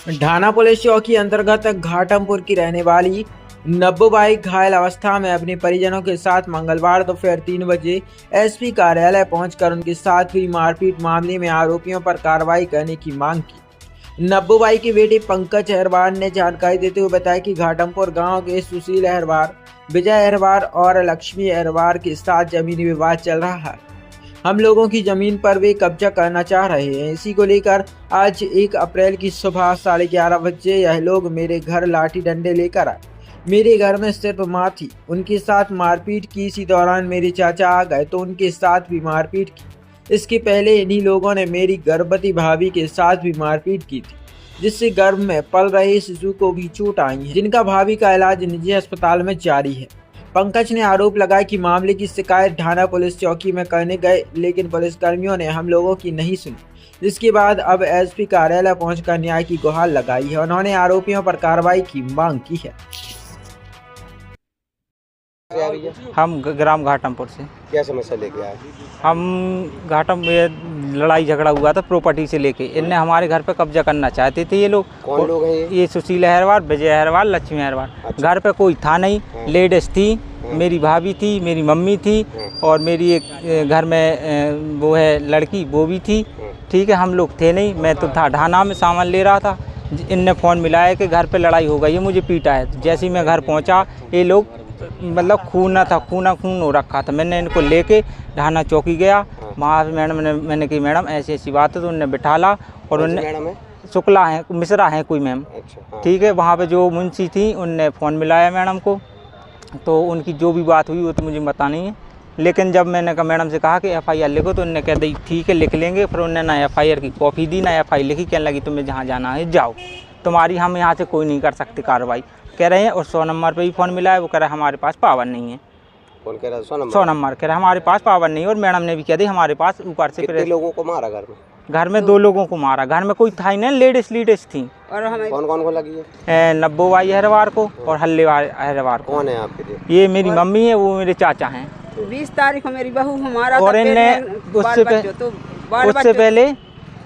ढाना police चौकी अंतर्गत घाटमपुर की रहने वाली नब्बूबाई घायल अवस्था में अपने परिजनों के साथ मंगलवार दोपहर 3 बजे एसपी कार्यालय पहुंचकर उनके साथ हुई मारपीट मामले में आरोपियों पर कार्रवाई करने की मांग की। नब्बूबाई के बेटे पंकज अहरवार ने जानकारी देते हुए बताया कि घाटमपुर गांव के सुशील अहरवार, विजय अहरवार और लक्ष्मी अहरवार के साथ जमीनी विवाद चल रहा है। हम लोगों की जमीन पर वे कब्जा करना चाह रहे हैं। इसी को लेकर आज 1 अप्रैल की सुबह 11:30 बजे यह लोग मेरे घर लाठी डंडे लेकर आए। मेरे घर में सिर्फ माँ थी, उनके साथ मारपीट की। इसी दौरान मेरे चाचा आ गए तो उनके साथ भी मारपीट की। इसके पहले इन्हीं लोगों ने मेरी गर्भवती भाभी के साथ भी मारपीट की थी, जिससे गर्भ में पल रहे शिशु को भी चोट आई है, जिनका भाभी का इलाज निजी अस्पताल में जारी है। पंकज ने आरोप लगाया कि मामले की शिकायत ढाना पुलिस चौकी में करने गए, लेकिन पुलिसकर्मियों ने हम लोगों की नहीं सुनी, जिसके बाद अब एसपी कार्यालय पहुंचकर न्याय की गुहार लगाई है। उन्होंने आरोपियों पर कार्रवाई की मांग की है। हम ग्राम घाटमपुर से। क्या समस्या लेके आए? हम घाटम में लड़ाई झगड़ा हुआ था प्रॉपर्टी से लेके। इनने हमारे घर पे कब्जा करना चाहते थे ये लोग। कौन लोग हैं ये? सुशील अहरवार, विजय अहरवार, लक्ष्मी अहरवार। अच्छा। घर पे कोई था नहीं, लेडीज थी, मेरी भाभी थी, मेरी मम्मी थी और मेरी एक घर में वो है लड़की, वो भी थी। ठीक है, हम लोग थे नहीं। मैं तो था ढाना में सामान ले रहा था। इनने फ़ोन मिलाया कि घर पे लड़ाई हो गई है, मुझे पीटा है। जैसे ही मैं घर पहुंचा ये लोग मतलब खून हो रखा था। मैंने इनको लेके ढाना चौकी गया। वहाँ मैंने कही मैडम ऐसी ऐसी बात है, तो उनने बिठाला और उनने शुक्ला है, मिश्रा है कोई मैम। अच्छा, हाँ। ठीक है, वहाँ पे जो मुंशी थी उनने फ़ोन मिलाया मैडम को, तो उनकी जो भी बात हुई वो तो मुझे पता नहीं है। लेकिन जब मैंने कहा मैडम से कहा कि FIR लिखो, तो उनने कह दी ठीक है लिख लेंगे। फिर उन्होंने ना FIR की कॉपी दी ना FIR लिखी। कहने लगी तुम्हें जहाँ जाना है जाओ, तुम्हारी हम यहाँ से कोई नहीं कर सकते कार्रवाई, कह रहे हैं। और 100 नंबर पे भी फ़ोन मिला है, वो कह रहा है हमारे पास पावर नहीं है। कौन कह रहा है? 100 नंबर कह रहा है हमारे पास पावर नहीं है। और मैडम ने भी कह दी हमारे पास ऊपर से। कितने लोगों को मारा घर में? घर में 2 लोगों को मारा। घर में कोई था ही नहीं, लेडीज थी। और हमें कौन कौन को लगी है? नब्बूबाई अहरवार को और हल्ले अहरवार को। कौन है आपके? ये मेरी मम्मी है, वो मेरे चाचा हैं। 20 तारीख को मेरी बहू हमारा और इनने उससे पहले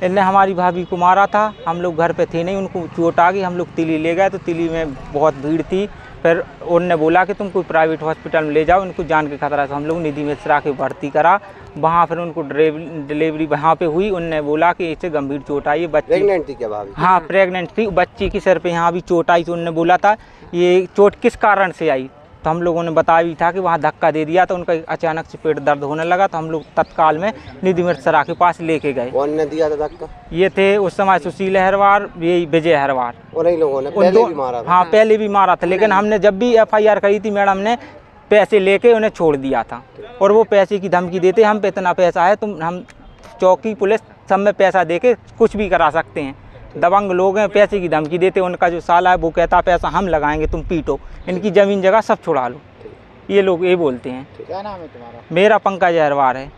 इनने हमारी भाभी को मारा था। हम लोग घर पे थे नहीं, उनको चोट आ गई। हम लोग तिली ले गए, तो तिली में बहुत भीड़ थी। फिर उनने बोला कि तुम कोई प्राइवेट हॉस्पिटल में ले जाओ, इनको जान के खतरा। तो हम लोग निधि मिश्रा के भर्ती करा वहाँ। फिर उनको डिलीवरी वहाँ पे हुई। उनने बोला कि इससे गंभीर चोट आई है। बच्ची प्रेग्नेंट थी क्या भाभी? हाँ प्रेग्नेंट थी। बच्ची की सिर पे यहाँ भी चोट आई। तो उनने बोला था ये चोट किस कारण से आई, तो हम लोगों ने बताया भी था कि वहाँ धक्का दे दिया, तो उनका अचानक से पेट दर्द होने लगा। तो हम लोग तत्काल में निधि मिश्रा के पास लेके गए। कौन ने दिया था धक्का? ये थे उस समय सुशील अहरवार, ये विजय अहरवार। और इन लोगों ने पहले भी मारा था? हाँ पहले भी मारा था, लेकिन हमने जब भी FIR करी थी मैडम ने पैसे लेके उन्हें छोड़ दिया था। और वो पैसे की धमकी देते, हम पे इतना पैसा है, हम चौकी पुलिस सब में पैसा दे के कुछ भी करा सकते हैं। दबंग लोग हैं, पैसे की धमकी देते। उनका जो साला है वो कहता पैसा हम लगाएंगे, तुम पीटो, इनकी ज़मीन जगह सब छुड़ा लो। ये लोग ये बोलते हैं। क्या नाम है तुम्हारा? मेरा पंकज अहरवार है।